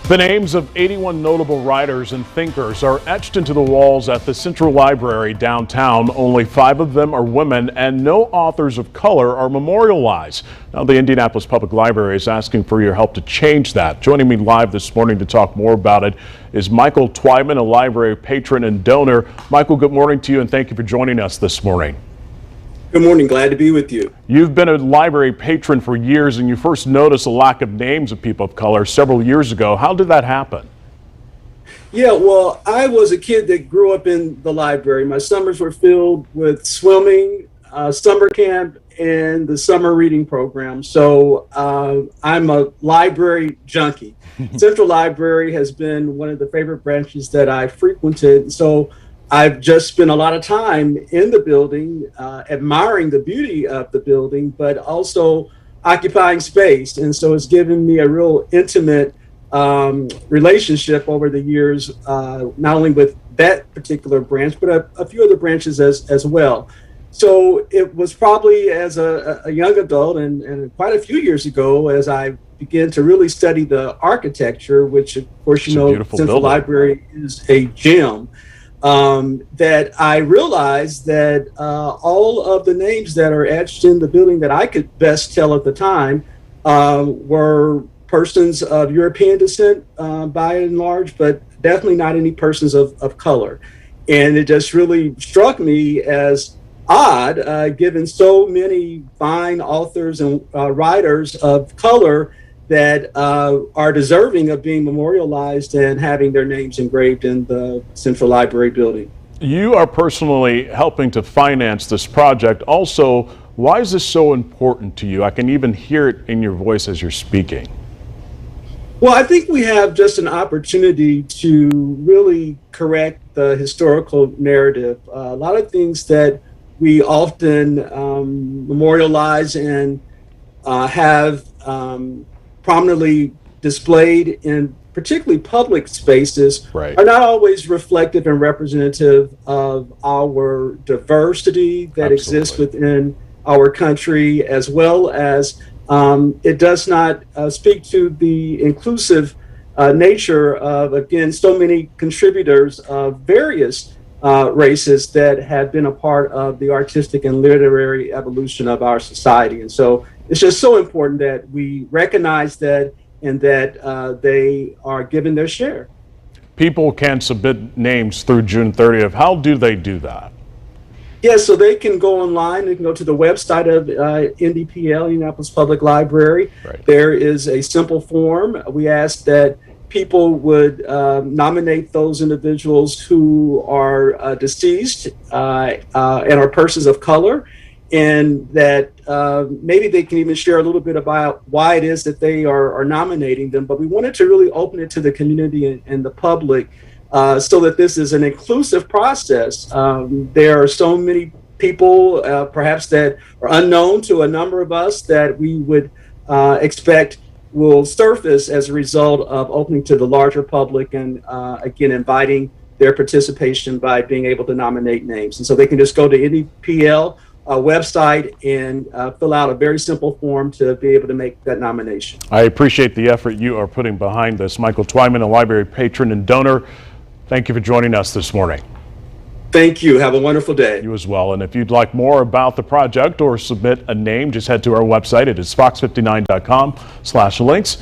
The names of 81 notable writers and thinkers are etched into the walls at the Central Library downtown. Only 5 of them are women, and no authors of color are memorialized. Now, the Indianapolis Public Library is asking for your help to change that. Joining me live this morning to talk more about it is Michael Twyman, a library patron and donor. Michael, good morning to you, and thank you for joining us this morning. Good morning. Glad to be with you. You've been a library patron for years, and you first noticed a lack of names of people of color several years ago. How did that happen? Yeah, well, I was a kid that grew up in the library. My summers were filled with swimming, summer camp, and the summer reading program. So I'm a library junkie. Central Library has been one of the favorite branches that I frequented. So I've just spent a lot of time in the building, admiring the beauty of the building, but also occupying space. And so it's given me a real intimate relationship over the years, not only with that particular branch, but a few other branches as well. So it was probably as a young adult and quite a few years ago as I began to really study the architecture, which of course, you know, Central Library is a gem. That I realized that all of the names that are etched in the building that I could best tell at the time were persons of European descent by and large, but definitely not any persons of color. And it just really struck me as odd, given so many fine authors and writers of color that are deserving of being memorialized and having their names engraved in the Central Library building. You are personally helping to finance this project. Also, why is this so important to you? I can even hear it in your voice as you're speaking. Well, I think we have just an opportunity to really correct the historical narrative. A lot of things that we often memorialize and have prominently displayed in particularly public spaces are not always reflective and representative of our diversity that exists within our country, as well as it does not speak to the inclusive nature of, again, so many contributors of various races that have been a part of the artistic and literary evolution of our society. And so it's just so important that we recognize that and that they are given their share. People can submit names through June 30th. How do they do that? Yeah, so they can go online. They can go to the website of NDPL, Indianapolis Public Library. Right. There is a simple form. We ask that people would nominate those individuals who are deceased and are persons of color, and that maybe they can even share a little bit about why it is that they are nominating them. But we wanted to really open it to the community and the public so that this is an inclusive process. There are so many people perhaps that are unknown to a number of us that we would expect will surface as a result of opening to the larger public and again inviting their participation by being able to nominate names. And so they can just go to NDPL website and fill out a very simple form to be able to make that nomination. I appreciate the effort you are putting behind this. Michael Twyman, a library patron and donor, thank you for joining us this morning. Thank you. Have a wonderful day. You as well. And if you'd like more about the project or submit a name, just head to our website. It is fox59.com/links.